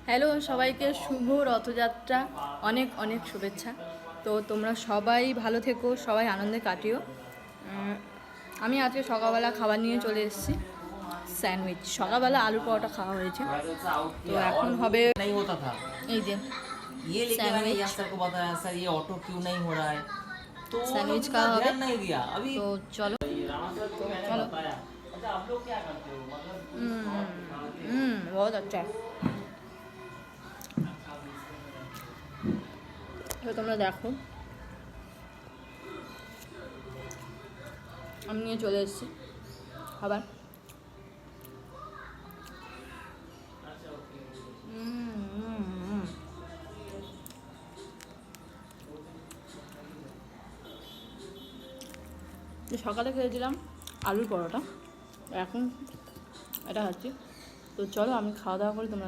Hello সবাইকে শুভ রথযাত্রা, অনেক অনেক শুভেচ্ছা। তো তোমরা সবাই ভালো থেকো, সবাই আনন্দে কাটিও। আমি আজকে সকালবেলা খাবার নিয়ে চলে এসেছি, স্যান্ডউইচ। সকালবেলা আলু পরোটা খাওয়া হয়েছে, তো এখন হবে এই যে স্যান্ডউইচ। স্যান্ডউইচ খাওয়া হবে, তো চলো চলো। बहुत अच्छा है। তো তোমরা দেখো, আমি নিয়ে চলে এসেছি খাবার। সকালে খেয়েছিলাম আলুর পরোটা, এখন এটা খাচ্ছি। তো চলো আমি খাওয়া দাওয়া করি, তোমরা